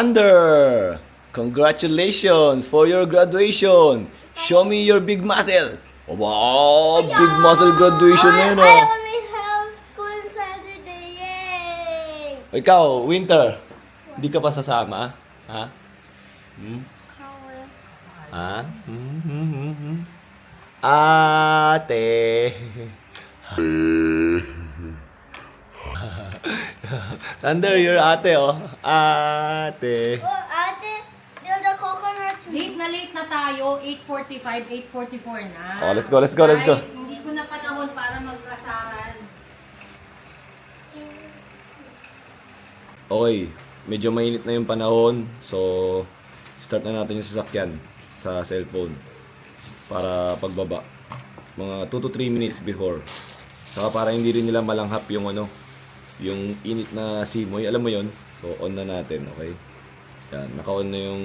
Thunder! Congratulations for your graduation! Show me your big muscle! Wow! Big muscle graduation na yun, I ah! only have school Saturday. Yay! Ikaw, Winter, hindi ka pa sasama? Ha? Ha? Ate! Thunder, your ate, oh. Ate. Oh, ate, build a coconut tree. Late na tayo. 8:45, 8:44 na. Oh, let's go, let's go, let's go. Guys, hindi ko na panahon para magkasaran. Okay, medyo mainit na yung panahon. So, start na natin yung sasakyan sa cellphone para pagbaba. Mga 2 to 3 minutes before. Saka para hindi rin nila malanghap yung yung init na simoy. Alam mo yon. So, on na natin, okay? Yan, naka-on na yung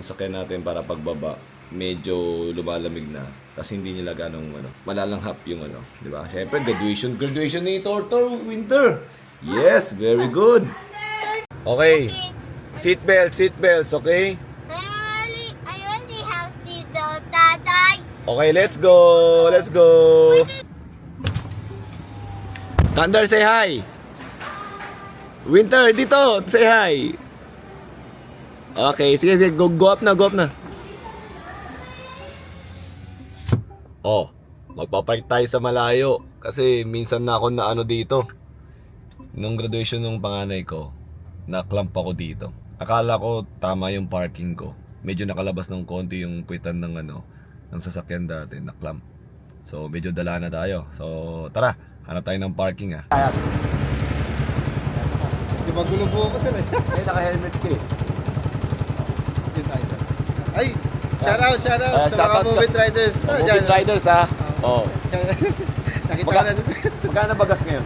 sakyan natin para pagbaba. Medyo lumalamig na. Kasi hindi nila ganong malalanghap yung di ba? Syempre, graduation ni Tortor Winter. Yes, very good. Okay. Seatbelts, okay? I already have seatbelt, Daddy. Okay, let's go. Let's go. Thunder, say hi. Winter, dito. Say hi. Okay, sige. Go up na. Oh, magpapark tayo sa malayo. Kasi minsan na ako na dito. Nung graduation ng panganay ko, na-clamp ako dito. Akala ko tama yung parking ko. Medyo nakalabas ng konti yung puwitan ng ng sasakyan dati, na-clamp. So, medyo dala na tayo. So, tara, hanap tayo ng parking, ah. Di ba gulo buo ko sir eh? Eh, naka-helmet ka eh. Yun tayo sir. Ay! Shoutout sa shout mga out movie riders. Movie riders, ha? Oo. Nakita ko na doon. Magkano bagas ngayon?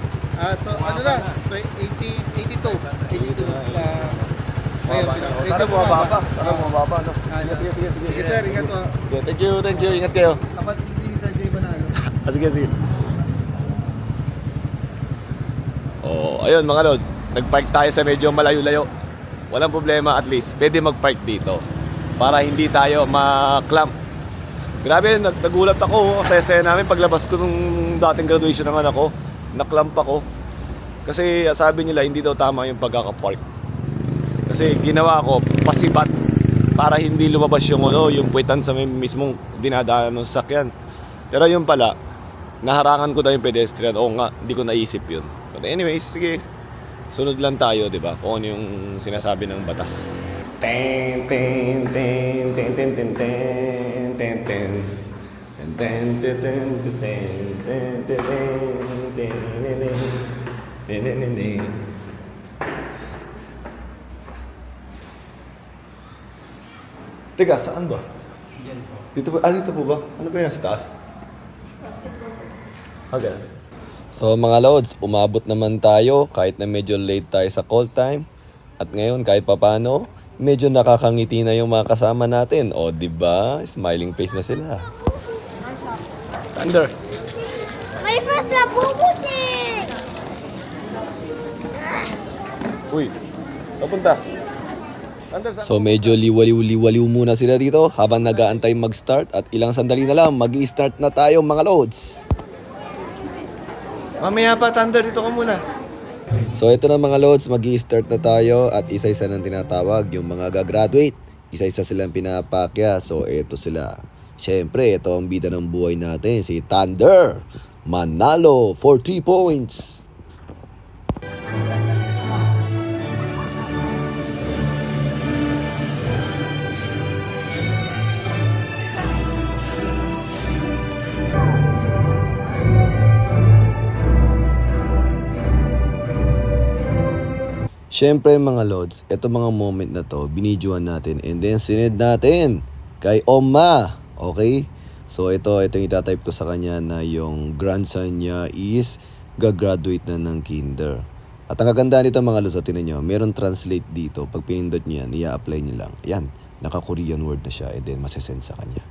So ano na? 82 sa... Ayun, Tara, bumababa. No? Sige. Sige sir, ingat mo. Thank you. Ingat kayo. Dapat hindi Sir Jay Manalo. Sige. Ayun mga lods. Nag-park tayo sa medyo malayo-layo. Walang problema, at least pwede mag-park dito para hindi tayo ma-clamp. Grabe, nagulat ako sa esena namin paglabas ko nung dating graduation ng anak ko. Na-clamp ako. Kasi sabi nila hindi daw tama yung pagkaka-park. Kasi ginawa ko pasibat para hindi lumabas yung yung puwitan sa mismong dinadaanan ng sasakyan. Pero yun pala, naharangan ko daw yung pedestrian. Oo nga, hindi ko naisip yun. But anyways, sige. Sunod lang tayo, di ba? Kung ano yung sinasabi ng batas. Ten. Teka, saan ba? Dito po. Dito po ba? Ano ba yung nasa taas? Okay. So mga lods, umabot naman tayo kahit na medyo late tayo sa call time. At ngayon kahit papano, medyo nakakangiti na yung mga kasama natin. O di ba? Smiling face na sila. Thunder. My first nabubuti! Uy, saan punta? Thunder, saan? So medyo liwaliw muna sila dito habang nag-aantay mag-start. At ilang sandali na lang, mag-i-start na tayo mga lods. Mamaya pa, Thunder, dito ka muna. So ito na mga lods, mag-i-start na tayo at isa-isa nang tinatawag yung mga gagraduate. Isa-isa silang pinapakya. So ito sila. Siyempre, ito ang bida ng buhay natin, si Thunder Manalo for 3 points. Siyempre mga lods, eto mga moment na to, binidyoan natin and then sinend natin kay Oma. Okay? So ito yung itatype ko sa kanya na yung grandson niya is gagraduate na ng kinder. At ang kagandaan nito mga lods, tinan nyo, meron translate dito. Pag pinindot nyo yan, i-apply nyo lang. Ayan, naka-Korean word na siya and then masasend sa kanya.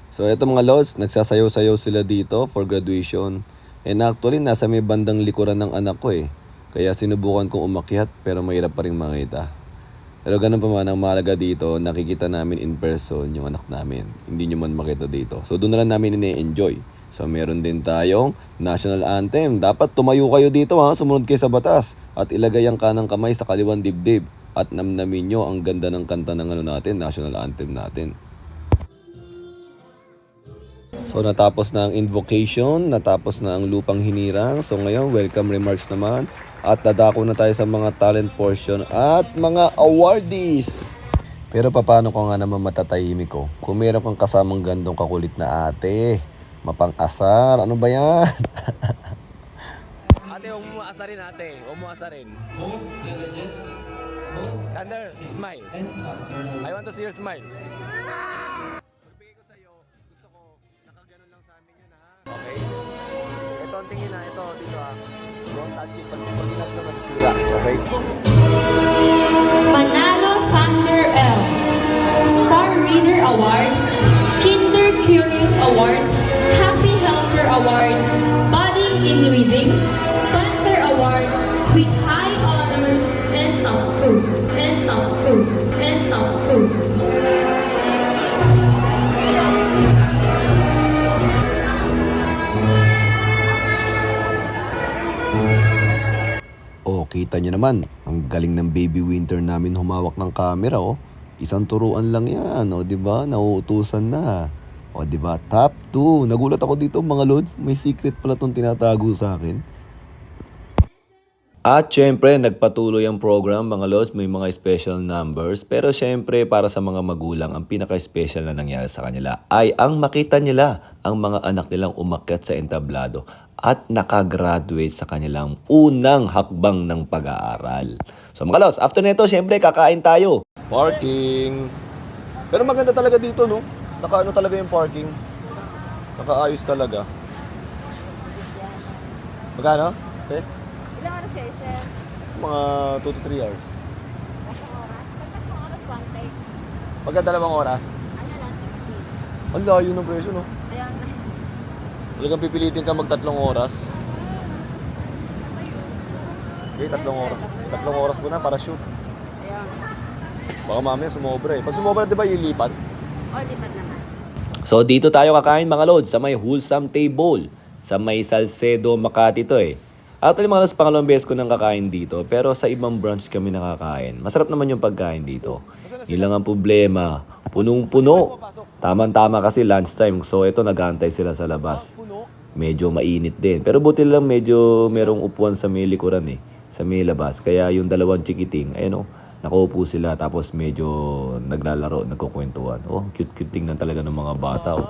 So eto mga lods, nagsasayaw-sayaw sila dito for graduation. And actually, nasa may bandang likuran ng anak ko eh. Kaya sinubukan kong umakyat pero mahirap pa rin makita. Pero ganun pa man, ang mahalaga dito, nakikita namin in person yung anak namin. Hindi nyo man makita dito. So doon na lang namin ine-enjoy. So meron din tayong national anthem. Dapat tumayo kayo dito ha, sumunod kayo sa batas. At ilagay ang kanang kamay sa kaliwang dibdib. At namnamin nyo ang ganda ng kanta ng natin, national anthem natin. So natapos na ang invocation, natapos na ang lupang hinirang. So ngayon, welcome remarks naman. At dadako na tayo sa mga talent portion at mga awardees. Pero paano ko nga naman matatahimik ko? Kung meron kang kasamang gandong kakulit na ate, mapang-asar, ano ba yan? Ate, huwag mo asarin ate, huwag mo asarin. Thunder, smile. I want to see your smile. Magbigay ko sa'yo, gusto ko, nakaganon lang sa amin yun ha. Okay? Ito ang tingin na, ito, dito ha. Don't touch it, pag pinatch na masisira. Okay? Manalo Thunder L, Star Reader Award, Kinder Curious Award, Happy Helper Award, Budding in Reading, Panther Award, with high honors, and top 2, and top 2, and top 2. Oh, kita nyo naman, ang galing ng baby winter namin humawak ng camera, oh. Isang turuan lang yan, oh, di ba? Nauutusan na. Oh, di ba? Top 2. Nagulat ako dito, mga lods. May secret pala tong tinatago sa akin. At syempre, nagpatuloy ang program, mga lods. May mga special numbers. Pero syempre, para sa mga magulang, ang pinaka-special na nangyari sa kanila ay ang makita nila ang mga anak nilang umakyat sa entablado at nakagraduate sa kanilang unang hakbang ng pag-aaral. So mga lods, after nito, syempre, kakain tayo. Parking. Pero maganda talaga dito, no? Nakaano talaga yung parking. Nakaayos talaga. Magkano? Okay. Ilang oras kayo, sir? Mga 2 to 3 hours. Ilang oras? Pagkatong oras, 1 Pagka 2 oras, Ano lang, 60. ang layo ng presyo, no? Ayan. Talagang pipilitin ka mag 3 oras. Okay, 3 oras. 3 oras po na para shoot. Ayan. Baka mamaya sumobra eh. Pag sumobra, di ba ilipat? O, lipat naman. So dito tayo kakain mga lods sa may wholesome table. Sa may Salcedo, Makati to eh. Actually mga lods, pangalawang beses ko nang kakain dito. Pero sa ibang branch kami nakakain. Masarap naman yung pagkain dito. Yun lang ang problema. Punong-puno. Tama-tama kasi lunchtime. So ito nag-aantay sila sa labas. Medyo mainit din. Pero buti lang medyo merong upuan sa may likuran eh. Sa may labas. Kaya yung dalawang chikiting, ayun o. Nakaupo sila tapos medyo naglalaro, nagkukwentuhan. Oh, cute-cute tingnan talaga ng mga bata. Oh.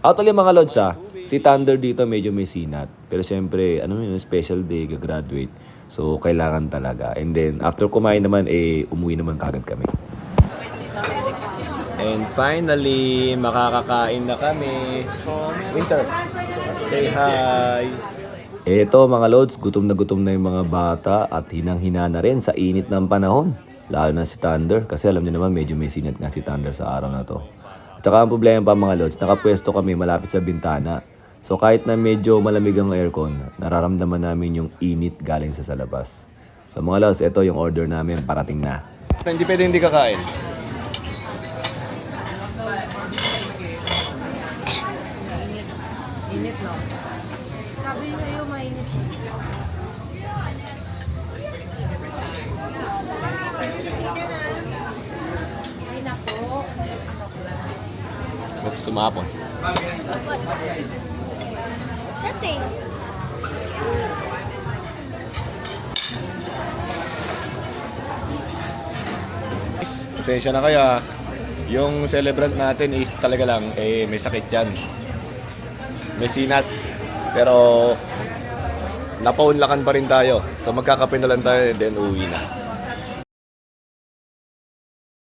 Actually mga lods si Thunder dito medyo may sinat. Pero syempre, ano yun, special day, gagraduate. So, kailangan talaga. And then, after kumain naman, umuwi naman kagad kami. And finally, makakakain na kami. Winter, say hi! Eto mga lods, gutom na yung mga bata at hinang-hina na rin sa init ng panahon. Lalo na si Thunder kasi alam niyo naman medyo may sinat nga si Thunder sa araw na to. At saka ang problema pa mga lods, nakapwesto kami malapit sa bintana. So kahit na medyo malamig ang aircon, nararamdaman namin yung init galing sa labas. So mga lods, ito yung order namin, parating na. Hindi pwede hindi kakain. Init lang. Sabi sa'yo, mainit. Ay, nako. Gusto tumapon. Nothing. Pasensya na kaya. Yung celebrant natin is talaga lang, may sakit yan. May sinat. Pero napaunlakan pa rin tayo. So magkakape na lang tayo and then uwi na.